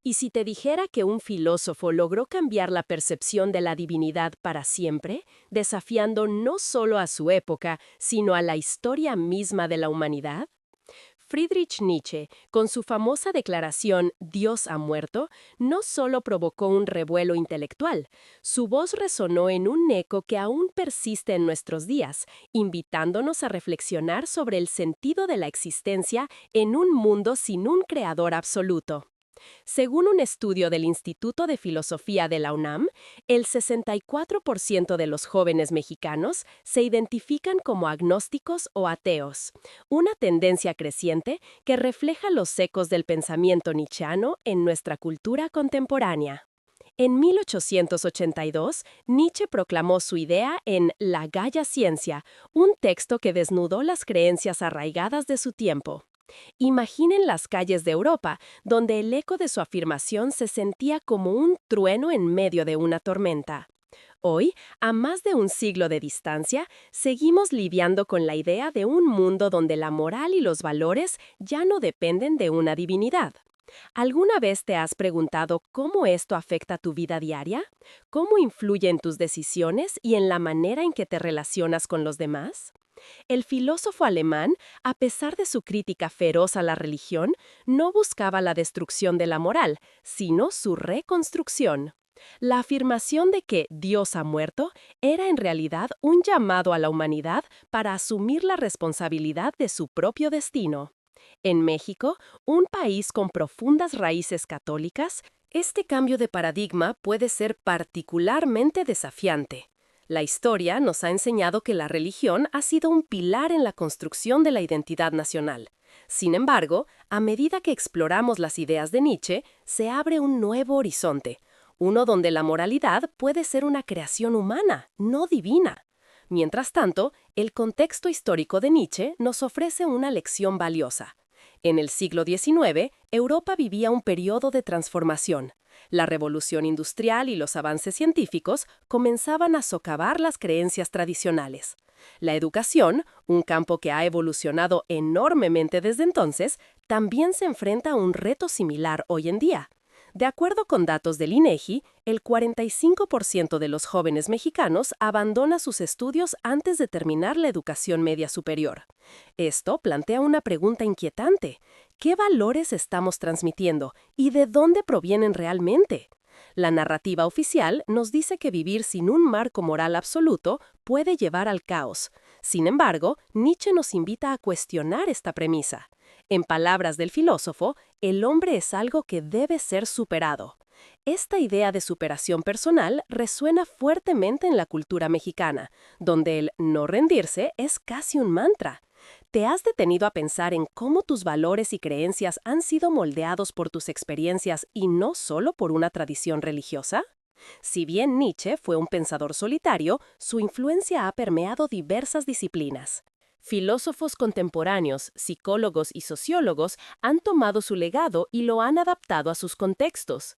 ¿Y si te dijera que un filósofo logró cambiar la percepción de la divinidad para siempre, desafiando no solo a su época, sino a la historia misma de la humanidad? Friedrich Nietzsche, con su famosa declaración «Dios ha muerto», no solo provocó un revuelo intelectual, su voz resonó en un eco que aún persiste en nuestros días, invitándonos a reflexionar sobre el sentido de la existencia en un mundo sin un creador absoluto. Según un estudio del Instituto de Filosofía de la UNAM, el 64% de los jóvenes mexicanos se identifican como agnósticos o ateos, una tendencia creciente que refleja los ecos del pensamiento nietzscheano en nuestra cultura contemporánea. En 1882, Nietzsche proclamó su idea en La Gaia Ciencia, un texto que desnudó las creencias arraigadas de su tiempo. Imaginen las calles de Europa, donde el eco de su afirmación se sentía como un trueno en medio de una tormenta. Hoy, a más de un siglo de distancia, seguimos lidiando con la idea de un mundo donde la moral y los valores ya no dependen de una divinidad. ¿Alguna vez te has preguntado cómo esto afecta tu vida diaria? ¿Cómo influye en tus decisiones y en la manera en que te relacionas con los demás? El filósofo alemán, a pesar de su crítica feroz a la religión, no buscaba la destrucción de la moral, sino su reconstrucción. La afirmación de que Dios ha muerto era en realidad un llamado a la humanidad para asumir la responsabilidad de su propio destino. En México, un país con profundas raíces católicas, este cambio de paradigma puede ser particularmente desafiante. La historia nos ha enseñado que la religión ha sido un pilar en la construcción de la identidad nacional. Sin embargo, a medida que exploramos las ideas de Nietzsche, se abre un nuevo horizonte, uno donde la moralidad puede ser una creación humana, no divina. Mientras tanto, el contexto histórico de Nietzsche nos ofrece una lección valiosa. En el siglo XIX, Europa vivía un periodo de transformación. La revolución industrial y los avances científicos comenzaban a socavar las creencias tradicionales. La educación, un campo que ha evolucionado enormemente desde entonces, también se enfrenta a un reto similar hoy en día. De acuerdo con datos del INEGI, el 45% de los jóvenes mexicanos abandona sus estudios antes de terminar la educación media superior. Esto plantea una pregunta inquietante. ¿Qué valores estamos transmitiendo y de dónde provienen realmente? La narrativa oficial nos dice que vivir sin un marco moral absoluto puede llevar al caos. Sin embargo, Nietzsche nos invita a cuestionar esta premisa. En palabras del filósofo, el hombre es algo que debe ser superado. Esta idea de superación personal resuena fuertemente en la cultura mexicana, donde el no rendirse es casi un mantra. ¿Te has detenido a pensar en cómo tus valores y creencias han sido moldeados por tus experiencias y no solo por una tradición religiosa? Si bien Nietzsche fue un pensador solitario, su influencia ha permeado diversas disciplinas. Filósofos contemporáneos, psicólogos y sociólogos han tomado su legado y lo han adaptado a sus contextos.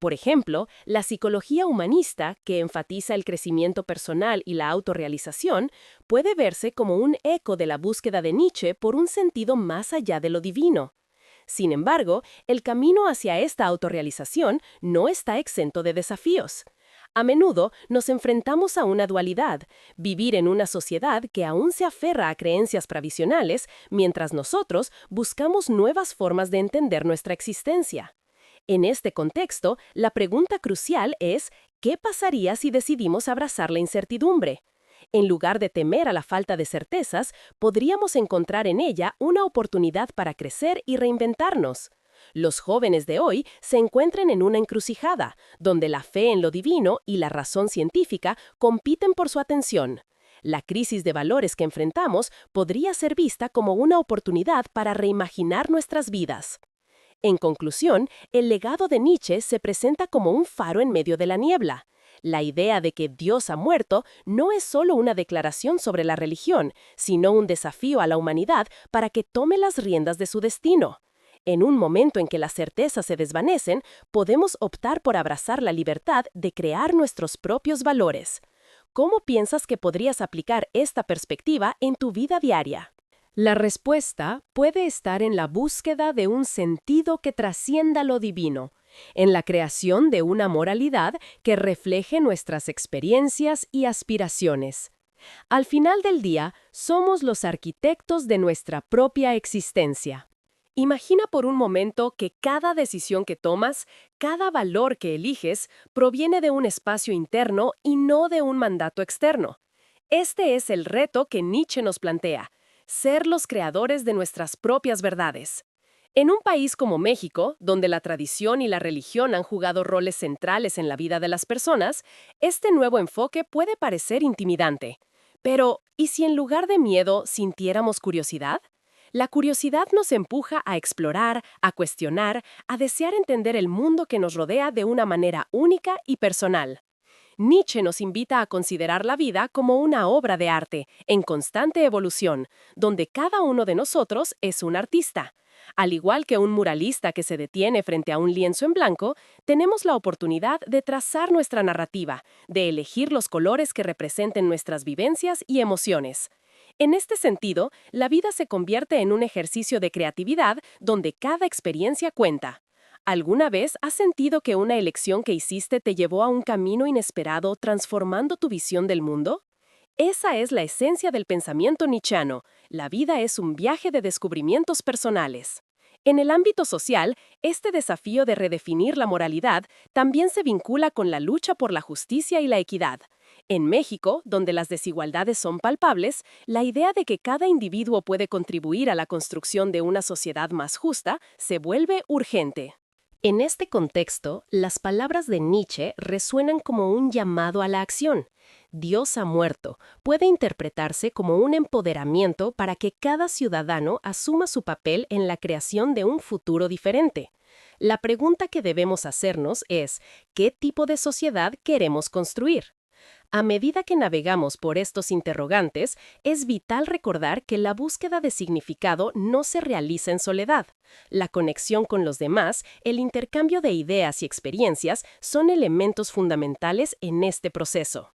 Por ejemplo, la psicología humanista, que enfatiza el crecimiento personal y la autorrealización, puede verse como un eco de la búsqueda de Nietzsche por un sentido más allá de lo divino. Sin embargo, el camino hacia esta autorrealización no está exento de desafíos. A menudo nos enfrentamos a una dualidad, vivir en una sociedad que aún se aferra a creencias tradicionales, mientras nosotros buscamos nuevas formas de entender nuestra existencia. En este contexto, la pregunta crucial es, ¿qué pasaría si decidimos abrazar la incertidumbre? En lugar de temer a la falta de certezas, podríamos encontrar en ella una oportunidad para crecer y reinventarnos. Los jóvenes de hoy se encuentran en una encrucijada, donde la fe en lo divino y la razón científica compiten por su atención. La crisis de valores que enfrentamos podría ser vista como una oportunidad para reimaginar nuestras vidas. En conclusión, el legado de Nietzsche se presenta como un faro en medio de la niebla. La idea de que Dios ha muerto no es solo una declaración sobre la religión, sino un desafío a la humanidad para que tome las riendas de su destino. En un momento en que las certezas se desvanecen, podemos optar por abrazar la libertad de crear nuestros propios valores. ¿Cómo piensas que podrías aplicar esta perspectiva en tu vida diaria? La respuesta puede estar en la búsqueda de un sentido que trascienda lo divino, en la creación de una moralidad que refleje nuestras experiencias y aspiraciones. Al final del día, somos los arquitectos de nuestra propia existencia. Imagina por un momento que cada decisión que tomas, cada valor que eliges, proviene de un espacio interno y no de un mandato externo. Este es el reto que Nietzsche nos plantea: ser los creadores de nuestras propias verdades. En un país como México, donde la tradición y la religión han jugado roles centrales en la vida de las personas, este nuevo enfoque puede parecer intimidante. Pero, ¿y si en lugar de miedo sintiéramos curiosidad? La curiosidad nos empuja a explorar, a cuestionar, a desear entender el mundo que nos rodea de una manera única y personal. Nietzsche nos invita a considerar la vida como una obra de arte, en constante evolución, donde cada uno de nosotros es un artista. Al igual que un muralista que se detiene frente a un lienzo en blanco, tenemos la oportunidad de trazar nuestra narrativa, de elegir los colores que representen nuestras vivencias y emociones. En este sentido, la vida se convierte en un ejercicio de creatividad donde cada experiencia cuenta. ¿Alguna vez has sentido que una elección que hiciste te llevó a un camino inesperado, transformando tu visión del mundo? Esa es la esencia del pensamiento nietzscheano. La vida es un viaje de descubrimientos personales. En el ámbito social, este desafío de redefinir la moralidad también se vincula con la lucha por la justicia y la equidad. En México, donde las desigualdades son palpables, la idea de que cada individuo puede contribuir a la construcción de una sociedad más justa se vuelve urgente. En este contexto, las palabras de Nietzsche resuenan como un llamado a la acción. Dios ha muerto puede interpretarse como un empoderamiento para que cada ciudadano asuma su papel en la creación de un futuro diferente. La pregunta que debemos hacernos es: ¿qué tipo de sociedad queremos construir? A medida que navegamos por estos interrogantes, es vital recordar que la búsqueda de significado no se realiza en soledad. La conexión con los demás, el intercambio de ideas y experiencias son elementos fundamentales en este proceso.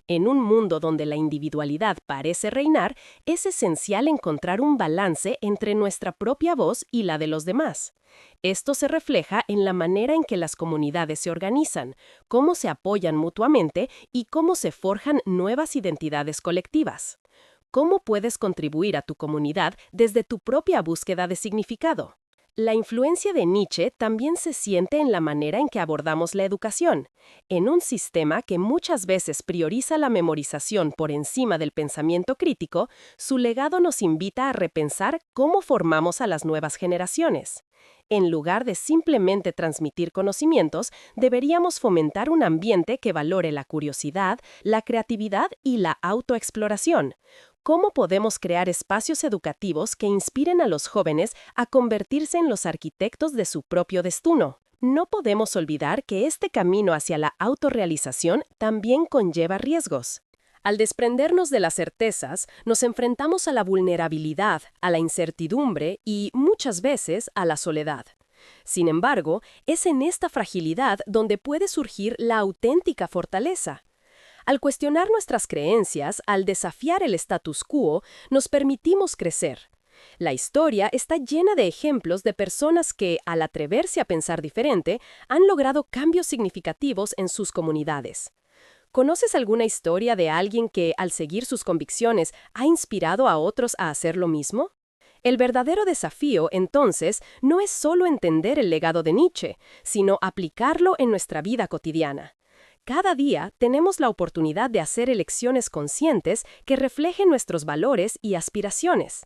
En un mundo donde la individualidad parece reinar, es esencial encontrar un balance entre nuestra propia voz y la de los demás. Esto se refleja en la manera en que las comunidades se organizan, cómo se apoyan mutuamente y cómo se forjan nuevas identidades colectivas. ¿Cómo puedes contribuir a tu comunidad desde tu propia búsqueda de significado? La influencia de Nietzsche también se siente en la manera en que abordamos la educación. En un sistema que muchas veces prioriza la memorización por encima del pensamiento crítico, su legado nos invita a repensar cómo formamos a las nuevas generaciones. En lugar de simplemente transmitir conocimientos, deberíamos fomentar un ambiente que valore la curiosidad, la creatividad y la autoexploración. ¿Cómo podemos crear espacios educativos que inspiren a los jóvenes a convertirse en los arquitectos de su propio destino? No podemos olvidar que este camino hacia la autorrealización también conlleva riesgos. Al desprendernos de las certezas, nos enfrentamos a la vulnerabilidad, a la incertidumbre y, muchas veces, a la soledad. Sin embargo, es en esta fragilidad donde puede surgir la auténtica fortaleza. Al cuestionar nuestras creencias, al desafiar el status quo, nos permitimos crecer. La historia está llena de ejemplos de personas que, al atreverse a pensar diferente, han logrado cambios significativos en sus comunidades. ¿Conoces alguna historia de alguien que, al seguir sus convicciones, ha inspirado a otros a hacer lo mismo? El verdadero desafío, entonces, no es solo entender el legado de Nietzsche, sino aplicarlo en nuestra vida cotidiana. Cada día tenemos la oportunidad de hacer elecciones conscientes que reflejen nuestros valores y aspiraciones.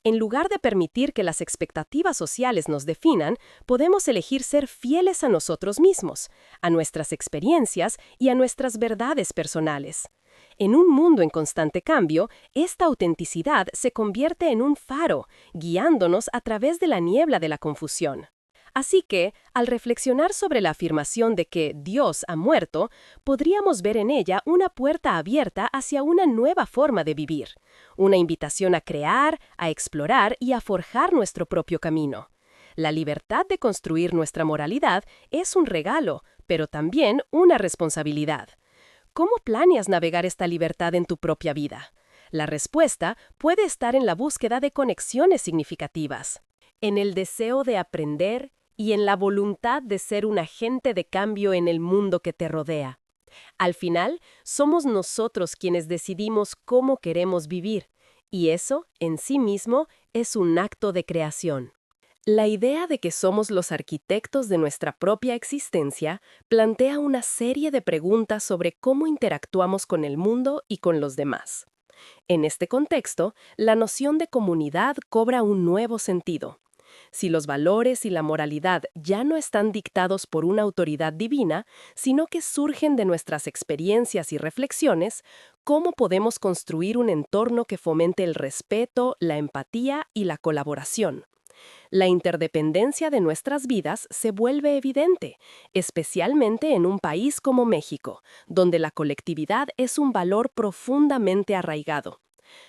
En lugar de permitir que las expectativas sociales nos definan, podemos elegir ser fieles a nosotros mismos, a nuestras experiencias y a nuestras verdades personales. En un mundo en constante cambio, esta autenticidad se convierte en un faro, guiándonos a través de la niebla de la confusión. Así que, al reflexionar sobre la afirmación de que Dios ha muerto, podríamos ver en ella una puerta abierta hacia una nueva forma de vivir, una invitación a crear, a explorar y a forjar nuestro propio camino. La libertad de construir nuestra moralidad es un regalo, pero también una responsabilidad. ¿Cómo planeas navegar esta libertad en tu propia vida? La respuesta puede estar en la búsqueda de conexiones significativas, en el deseo de aprender, y en la voluntad de ser un agente de cambio en el mundo que te rodea. Al final, somos nosotros quienes decidimos cómo queremos vivir, y eso, en sí mismo, es un acto de creación. La idea de que somos los arquitectos de nuestra propia existencia plantea una serie de preguntas sobre cómo interactuamos con el mundo y con los demás. En este contexto, la noción de comunidad cobra un nuevo sentido. Si los valores y la moralidad ya no están dictados por una autoridad divina, sino que surgen de nuestras experiencias y reflexiones, ¿cómo podemos construir un entorno que fomente el respeto, la empatía y la colaboración? La interdependencia de nuestras vidas se vuelve evidente, especialmente en un país como México, donde la colectividad es un valor profundamente arraigado.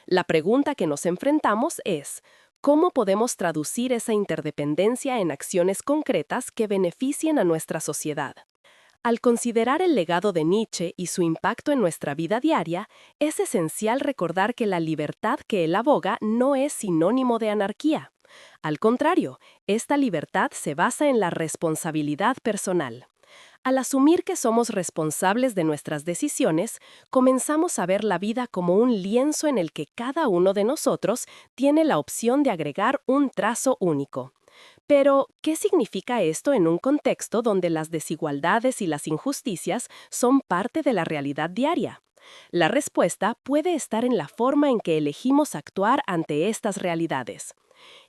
La pregunta que nos enfrentamos es, ¿cómo podemos traducir esa interdependencia en acciones concretas que beneficien a nuestra sociedad? Al considerar el legado de Nietzsche y su impacto en nuestra vida diaria, es esencial recordar que la libertad que él aboga no es sinónimo de anarquía. Al contrario, esta libertad se basa en la responsabilidad personal. Al asumir que somos responsables de nuestras decisiones, comenzamos a ver la vida como un lienzo en el que cada uno de nosotros tiene la opción de agregar un trazo único. Pero, ¿qué significa esto en un contexto donde las desigualdades y las injusticias son parte de la realidad diaria? La respuesta puede estar en la forma en que elegimos actuar ante estas realidades.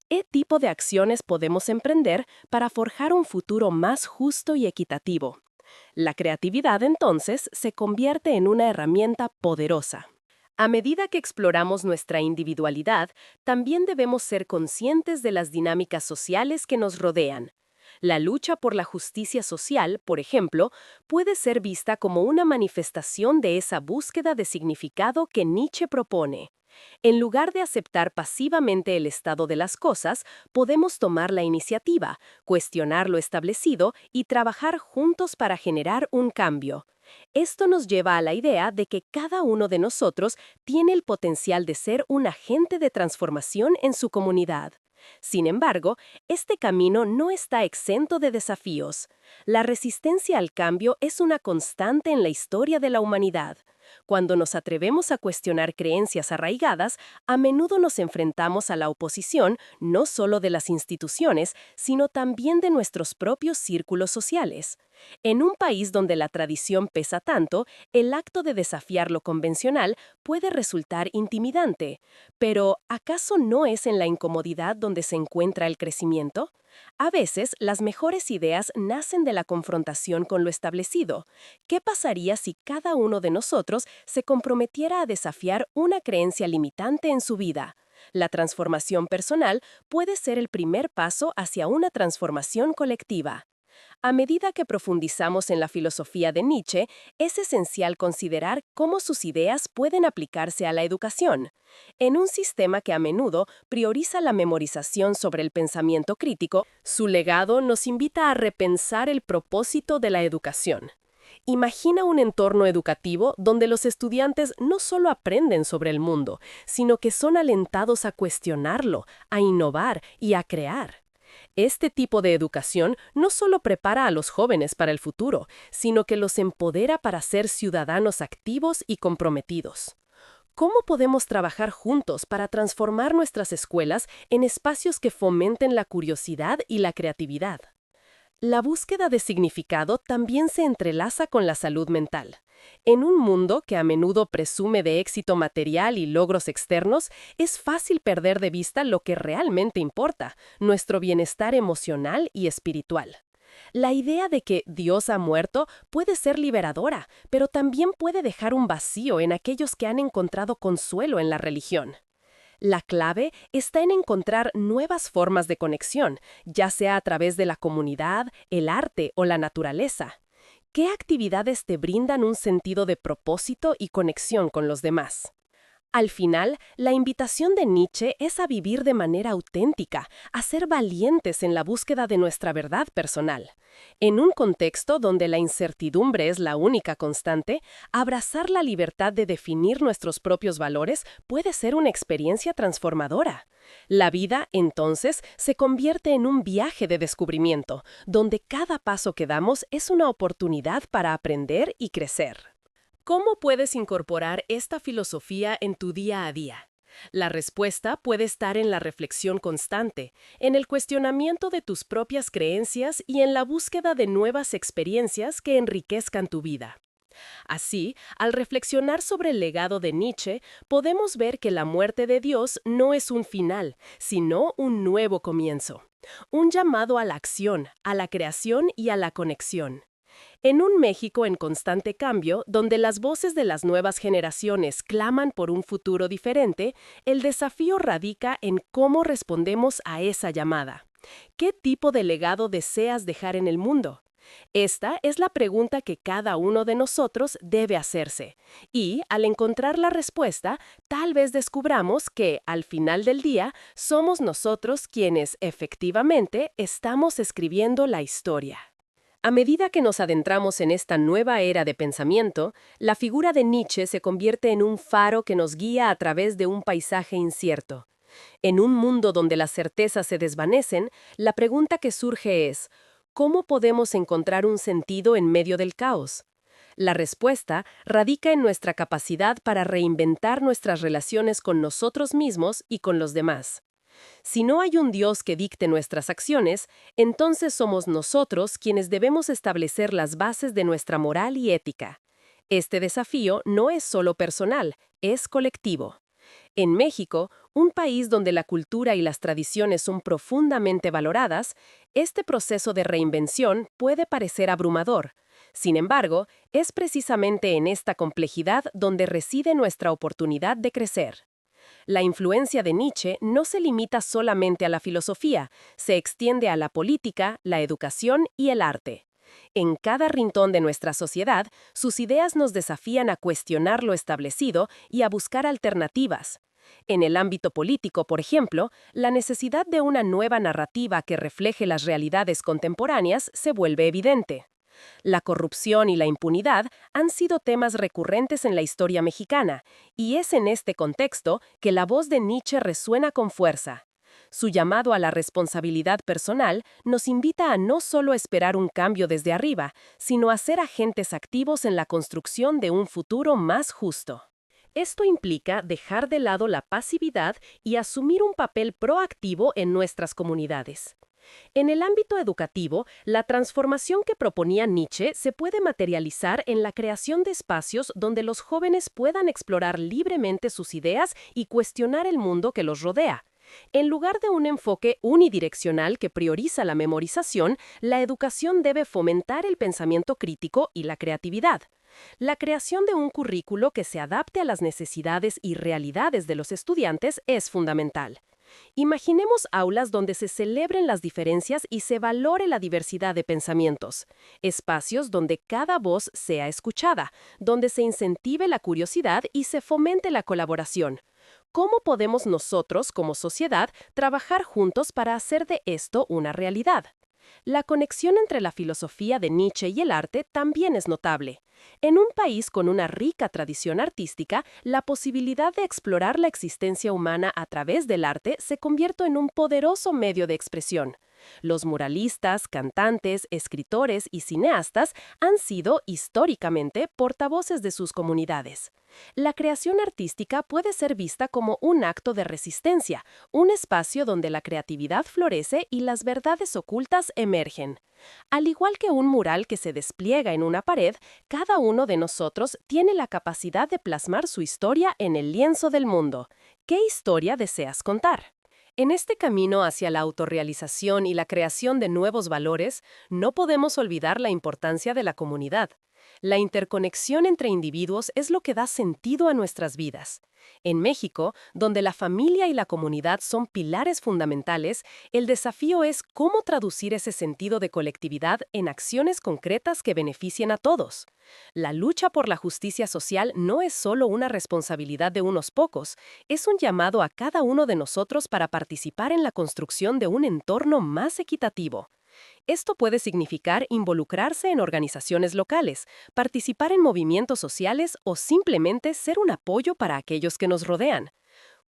¿Qué tipo de acciones podemos emprender para forjar un futuro más justo y equitativo? La creatividad, entonces, se convierte en una herramienta poderosa. A medida que exploramos nuestra individualidad, también debemos ser conscientes de las dinámicas sociales que nos rodean. La lucha por la justicia social, por ejemplo, puede ser vista como una manifestación de esa búsqueda de significado que Nietzsche propone. En lugar de aceptar pasivamente el estado de las cosas, podemos tomar la iniciativa, cuestionar lo establecido y trabajar juntos para generar un cambio. Esto nos lleva a la idea de que cada uno de nosotros tiene el potencial de ser un agente de transformación en su comunidad. Sin embargo, este camino no está exento de desafíos. La resistencia al cambio es una constante en la historia de la humanidad. Cuando nos atrevemos a cuestionar creencias arraigadas, a menudo nos enfrentamos a la oposición no solo de las instituciones, sino también de nuestros propios círculos sociales. En un país donde la tradición pesa tanto, el acto de desafiar lo convencional puede resultar intimidante. Pero, ¿acaso no es en la incomodidad donde se encuentra el crecimiento? A veces, las mejores ideas nacen de la confrontación con lo establecido. ¿Qué pasaría si cada uno de nosotros se comprometiera a desafiar una creencia limitante en su vida? La transformación personal puede ser el primer paso hacia una transformación colectiva. A medida que profundizamos en la filosofía de Nietzsche, es esencial considerar cómo sus ideas pueden aplicarse a la educación. En un sistema que a menudo prioriza la memorización sobre el pensamiento crítico, su legado nos invita a repensar el propósito de la educación. Imagina un entorno educativo donde los estudiantes no solo aprenden sobre el mundo, sino que son alentados a cuestionarlo, a innovar y a crear. Este tipo de educación no solo prepara a los jóvenes para el futuro, sino que los empodera para ser ciudadanos activos y comprometidos. ¿Cómo podemos trabajar juntos para transformar nuestras escuelas en espacios que fomenten la curiosidad y la creatividad? La búsqueda de significado también se entrelaza con la salud mental. En un mundo que a menudo presume de éxito material y logros externos, es fácil perder de vista lo que realmente importa, nuestro bienestar emocional y espiritual. La idea de que Dios ha muerto puede ser liberadora, pero también puede dejar un vacío en aquellos que han encontrado consuelo en la religión. La clave está en encontrar nuevas formas de conexión, ya sea a través de la comunidad, el arte o la naturaleza. ¿Qué actividades te brindan un sentido de propósito y conexión con los demás? Al final, la invitación de Nietzsche es a vivir de manera auténtica, a ser valientes en la búsqueda de nuestra verdad personal. En un contexto donde la incertidumbre es la única constante, abrazar la libertad de definir nuestros propios valores puede ser una experiencia transformadora. La vida, entonces, se convierte en un viaje de descubrimiento, donde cada paso que damos es una oportunidad para aprender y crecer. ¿Cómo puedes incorporar esta filosofía en tu día a día? La respuesta puede estar en la reflexión constante, en el cuestionamiento de tus propias creencias y en la búsqueda de nuevas experiencias que enriquezcan tu vida. Así, al reflexionar sobre el legado de Nietzsche, podemos ver que la muerte de Dios no es un final, sino un nuevo comienzo. Un llamado a la acción, a la creación y a la conexión. En un México en constante cambio, donde las voces de las nuevas generaciones claman por un futuro diferente, el desafío radica en cómo respondemos a esa llamada. ¿Qué tipo de legado deseas dejar en el mundo? Esta es la pregunta que cada uno de nosotros debe hacerse, y al encontrar la respuesta, tal vez descubramos que, al final del día, somos nosotros quienes, efectivamente, estamos escribiendo la historia. A medida que nos adentramos en esta nueva era de pensamiento, la figura de Nietzsche se convierte en un faro que nos guía a través de un paisaje incierto. En un mundo donde las certezas se desvanecen, la pregunta que surge es, ¿cómo podemos encontrar un sentido en medio del caos? La respuesta radica en nuestra capacidad para reinventar nuestras relaciones con nosotros mismos y con los demás. Si no hay un Dios que dicte nuestras acciones, entonces somos nosotros quienes debemos establecer las bases de nuestra moral y ética. Este desafío no es solo personal, es colectivo. En México, un país donde la cultura y las tradiciones son profundamente valoradas, este proceso de reinvención puede parecer abrumador. Sin embargo, es precisamente en esta complejidad donde reside nuestra oportunidad de crecer. La influencia de Nietzsche no se limita solamente a la filosofía, se extiende a la política, la educación y el arte. En cada rincón de nuestra sociedad, sus ideas nos desafían a cuestionar lo establecido y a buscar alternativas. En el ámbito político, por ejemplo, la necesidad de una nueva narrativa que refleje las realidades contemporáneas se vuelve evidente. La corrupción y la impunidad han sido temas recurrentes en la historia mexicana, y es en este contexto que la voz de Nietzsche resuena con fuerza. Su llamado a la responsabilidad personal nos invita a no solo esperar un cambio desde arriba, sino a ser agentes activos en la construcción de un futuro más justo. Esto implica dejar de lado la pasividad y asumir un papel proactivo en nuestras comunidades. En el ámbito educativo, la transformación que proponía Nietzsche se puede materializar en la creación de espacios donde los jóvenes puedan explorar libremente sus ideas y cuestionar el mundo que los rodea. En lugar de un enfoque unidireccional que prioriza la memorización, la educación debe fomentar el pensamiento crítico y la creatividad. La creación de un currículo que se adapte a las necesidades y realidades de los estudiantes es fundamental. Imaginemos aulas donde se celebren las diferencias y se valore la diversidad de pensamientos, espacios donde cada voz sea escuchada, donde se incentive la curiosidad y se fomente la colaboración. ¿Cómo podemos nosotros, como sociedad, trabajar juntos para hacer de esto una realidad? La conexión entre la filosofía de Nietzsche y el arte también es notable. En un país con una rica tradición artística, la posibilidad de explorar la existencia humana a través del arte se convierte en un poderoso medio de expresión. Los muralistas, cantantes, escritores y cineastas han sido, históricamente, portavoces de sus comunidades. La creación artística puede ser vista como un acto de resistencia, un espacio donde la creatividad florece y las verdades ocultas emergen. Al igual que un mural que se despliega en una pared, cada uno de nosotros tiene la capacidad de plasmar su historia en el lienzo del mundo. ¿Qué historia deseas contar? En este camino hacia la autorrealización y la creación de nuevos valores, no podemos olvidar la importancia de la comunidad. La interconexión entre individuos es lo que da sentido a nuestras vidas. En México, donde la familia y la comunidad son pilares fundamentales, el desafío es cómo traducir ese sentido de colectividad en acciones concretas que beneficien a todos. La lucha por la justicia social no es solo una responsabilidad de unos pocos, es un llamado a cada uno de nosotros para participar en la construcción de un entorno más equitativo. Esto puede significar involucrarse en organizaciones locales, participar en movimientos sociales o simplemente ser un apoyo para aquellos que nos rodean.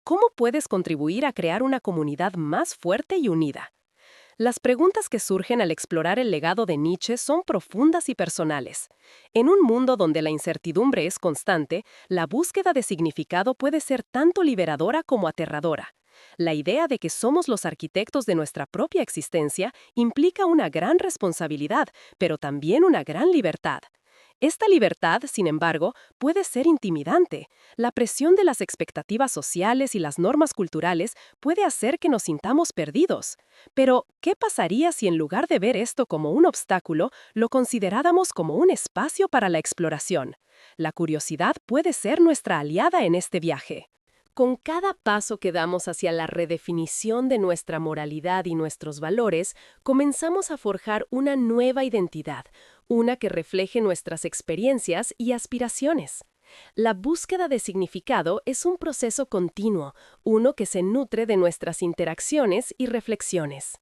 ¿Cómo puedes contribuir a crear una comunidad más fuerte y unida? Las preguntas que surgen al explorar el legado de Nietzsche son profundas y personales. En un mundo donde la incertidumbre es constante, la búsqueda de significado puede ser tanto liberadora como aterradora. La idea de que somos los arquitectos de nuestra propia existencia implica una gran responsabilidad, pero también una gran libertad. Esta libertad, sin embargo, puede ser intimidante. La presión de las expectativas sociales y las normas culturales puede hacer que nos sintamos perdidos. Pero, ¿qué pasaría si en lugar de ver esto como un obstáculo, lo consideráramos como un espacio para la exploración? La curiosidad puede ser nuestra aliada en este viaje. Con cada paso que damos hacia la redefinición de nuestra moralidad y nuestros valores, comenzamos a forjar una nueva identidad, una que refleje nuestras experiencias y aspiraciones. La búsqueda de significado es un proceso continuo, uno que se nutre de nuestras interacciones y reflexiones.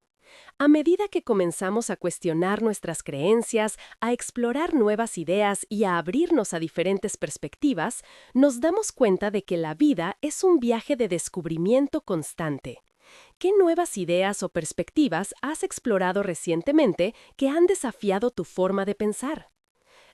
A medida que comenzamos a cuestionar nuestras creencias, a explorar nuevas ideas y a abrirnos a diferentes perspectivas, nos damos cuenta de que la vida es un viaje de descubrimiento constante. ¿Qué nuevas ideas o perspectivas has explorado recientemente que han desafiado tu forma de pensar?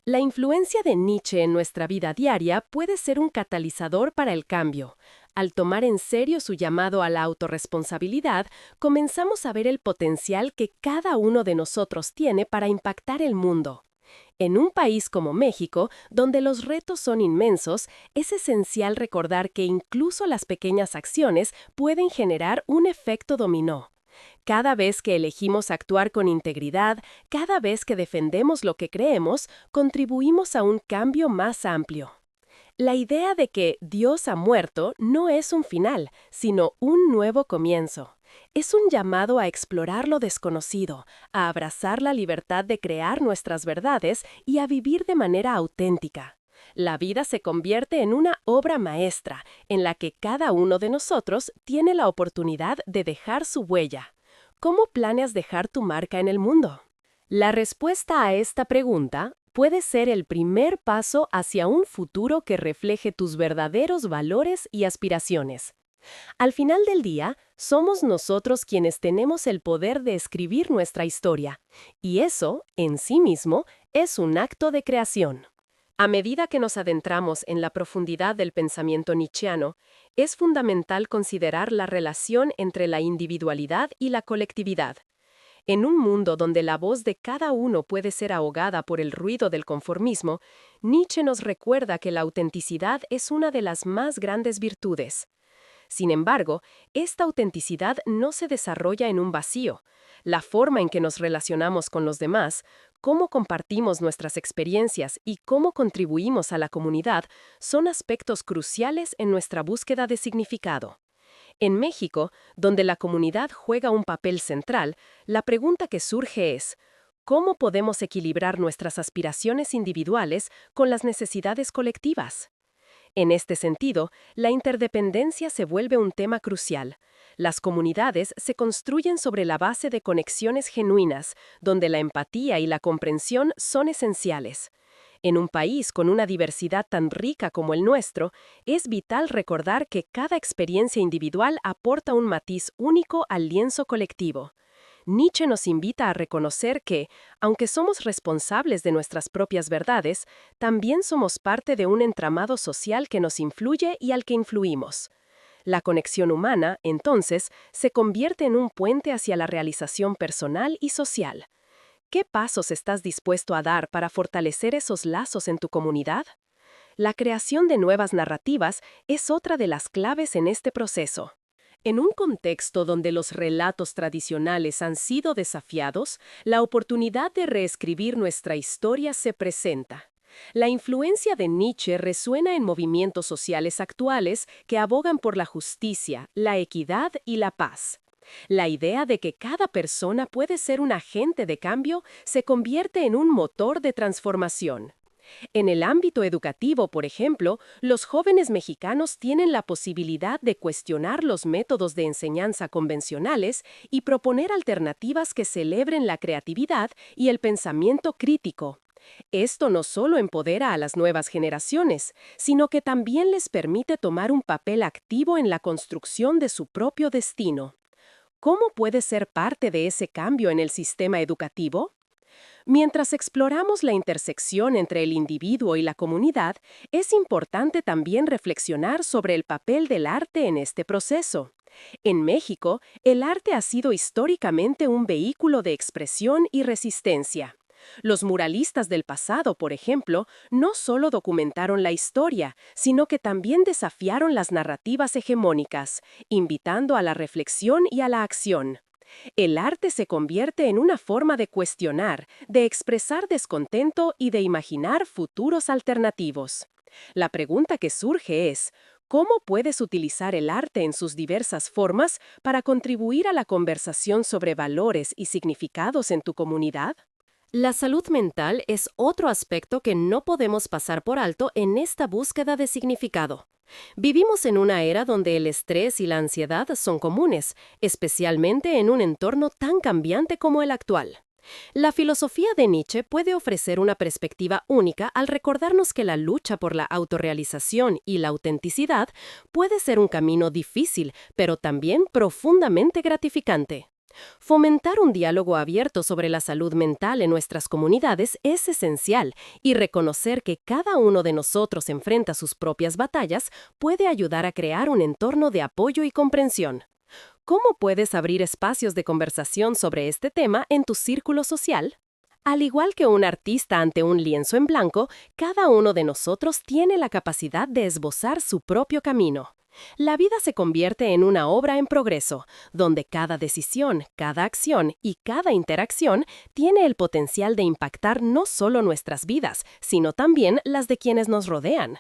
La influencia de Nietzsche en nuestra vida diaria puede ser un catalizador para el cambio. Al tomar en serio su llamado a la autorresponsabilidad, comenzamos a ver el potencial que cada uno de nosotros tiene para impactar el mundo. En un país como México, donde los retos son inmensos, es esencial recordar que incluso las pequeñas acciones pueden generar un efecto dominó. Cada vez que elegimos actuar con integridad, cada vez que defendemos lo que creemos, contribuimos a un cambio más amplio. La idea de que Dios ha muerto no es un final, sino un nuevo comienzo. Es un llamado a explorar lo desconocido, a abrazar la libertad de crear nuestras verdades y a vivir de manera auténtica. La vida se convierte en una obra maestra, en la que cada uno de nosotros tiene la oportunidad de dejar su huella. ¿Cómo planeas dejar tu marca en el mundo? La respuesta a esta pregunta puede ser el primer paso hacia un futuro que refleje tus verdaderos valores y aspiraciones. Al final del día, somos nosotros quienes tenemos el poder de escribir nuestra historia, y eso, en sí mismo, es un acto de creación. A medida que nos adentramos en la profundidad del pensamiento nietzscheano, es fundamental considerar la relación entre la individualidad y la colectividad. En un mundo donde la voz de cada uno puede ser ahogada por el ruido del conformismo, Nietzsche nos recuerda que la autenticidad es una de las más grandes virtudes. Sin embargo, esta autenticidad no se desarrolla en un vacío. La forma en que nos relacionamos con los demás, cómo compartimos nuestras experiencias y cómo contribuimos a la comunidad son aspectos cruciales en nuestra búsqueda de significado. En México, donde la comunidad juega un papel central, la pregunta que surge es, ¿cómo podemos equilibrar nuestras aspiraciones individuales con las necesidades colectivas? En este sentido, la interdependencia se vuelve un tema crucial. Las comunidades se construyen sobre la base de conexiones genuinas, donde la empatía y la comprensión son esenciales. En un país con una diversidad tan rica como el nuestro, es vital recordar que cada experiencia individual aporta un matiz único al lienzo colectivo. Nietzsche nos invita a reconocer que, aunque somos responsables de nuestras propias verdades, también somos parte de un entramado social que nos influye y al que influimos. La conexión humana, entonces, se convierte en un puente hacia la realización personal y social. ¿Qué pasos estás dispuesto a dar para fortalecer esos lazos en tu comunidad? La creación de nuevas narrativas es otra de las claves en este proceso. En un contexto donde los relatos tradicionales han sido desafiados, la oportunidad de reescribir nuestra historia se presenta. La influencia de Nietzsche resuena en movimientos sociales actuales que abogan por la justicia, la equidad y la paz. La idea de que cada persona puede ser un agente de cambio se convierte en un motor de transformación. En el ámbito educativo, por ejemplo, los jóvenes mexicanos tienen la posibilidad de cuestionar los métodos de enseñanza convencionales y proponer alternativas que celebren la creatividad y el pensamiento crítico. Esto no solo empodera a las nuevas generaciones, sino que también les permite tomar un papel activo en la construcción de su propio destino. ¿Cómo puede ser parte de ese cambio en el sistema educativo? Mientras exploramos la intersección entre el individuo y la comunidad, es importante también reflexionar sobre el papel del arte en este proceso. En México, el arte ha sido históricamente un vehículo de expresión y resistencia. Los muralistas del pasado, por ejemplo, no solo documentaron la historia, sino que también desafiaron las narrativas hegemónicas, invitando a la reflexión y a la acción. El arte se convierte en una forma de cuestionar, de expresar descontento y de imaginar futuros alternativos. La pregunta que surge es, ¿cómo puedes utilizar el arte en sus diversas formas para contribuir a la conversación sobre valores y significados en tu comunidad? La salud mental es otro aspecto que no podemos pasar por alto en esta búsqueda de significado. Vivimos en una era donde el estrés y la ansiedad son comunes, especialmente en un entorno tan cambiante como el actual. La filosofía de Nietzsche puede ofrecer una perspectiva única al recordarnos que la lucha por la autorrealización y la autenticidad puede ser un camino difícil, pero también profundamente gratificante. Fomentar un diálogo abierto sobre la salud mental en nuestras comunidades es esencial y reconocer que cada uno de nosotros enfrenta sus propias batallas puede ayudar a crear un entorno de apoyo y comprensión. ¿Cómo puedes abrir espacios de conversación sobre este tema en tu círculo social? Al igual que un artista ante un lienzo en blanco, cada uno de nosotros tiene la capacidad de esbozar su propio camino. La vida se convierte en una obra en progreso, donde cada decisión, cada acción y cada interacción tiene el potencial de impactar no solo nuestras vidas, sino también las de quienes nos rodean.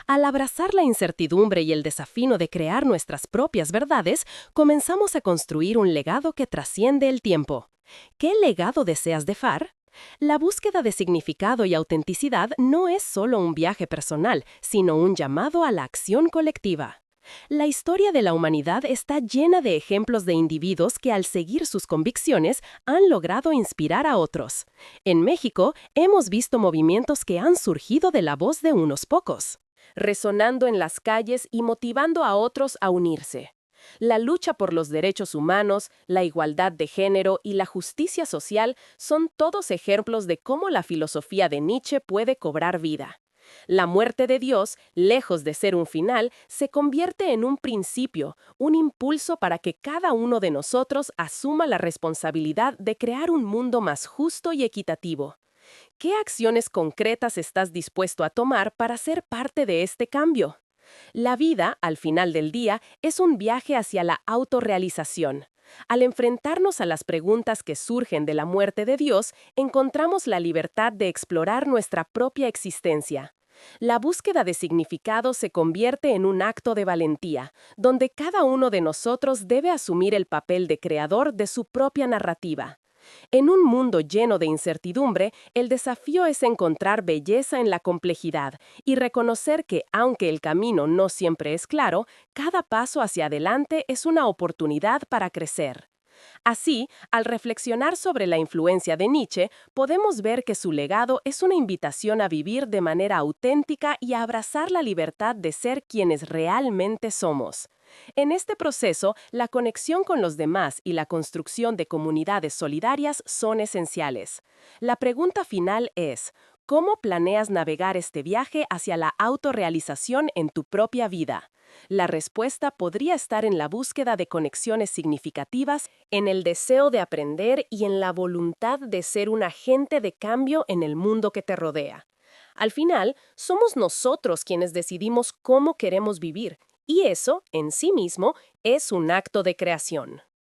Al abrazar la incertidumbre y el desafío de crear nuestras propias verdades, comenzamos a construir un legado que trasciende el tiempo. ¿Qué legado deseas dejar? La búsqueda de significado y autenticidad no es solo un viaje personal, sino un llamado a la acción colectiva. La historia de la humanidad está llena de ejemplos de individuos que al seguir sus convicciones han logrado inspirar a otros. En México hemos visto movimientos que han surgido de la voz de unos pocos, resonando en las calles y motivando a otros a unirse. La lucha por los derechos humanos, la igualdad de género y la justicia social son todos ejemplos de cómo la filosofía de Nietzsche puede cobrar vida. La muerte de Dios, lejos de ser un final, se convierte en un principio, un impulso para que cada uno de nosotros asuma la responsabilidad de crear un mundo más justo y equitativo. ¿Qué acciones concretas estás dispuesto a tomar para ser parte de este cambio? La vida, al final del día, es un viaje hacia la autorrealización. Al enfrentarnos a las preguntas que surgen de la muerte de Dios, encontramos la libertad de explorar nuestra propia existencia. La búsqueda de significado se convierte en un acto de valentía, donde cada uno de nosotros debe asumir el papel de creador de su propia narrativa. En un mundo lleno de incertidumbre, el desafío es encontrar belleza en la complejidad y reconocer que, aunque el camino no siempre es claro, cada paso hacia adelante es una oportunidad para crecer. Así, al reflexionar sobre la influencia de Nietzsche, podemos ver que su legado es una invitación a vivir de manera auténtica y a abrazar la libertad de ser quienes realmente somos. En este proceso, la conexión con los demás y la construcción de comunidades solidarias son esenciales. La pregunta final es, ¿cómo planeas navegar este viaje hacia la autorrealización en tu propia vida? La respuesta podría estar en la búsqueda de conexiones significativas, en el deseo de aprender y en la voluntad de ser un agente de cambio en el mundo que te rodea. Al final, somos nosotros quienes decidimos cómo queremos vivir, y eso, en sí mismo, es un acto de creación.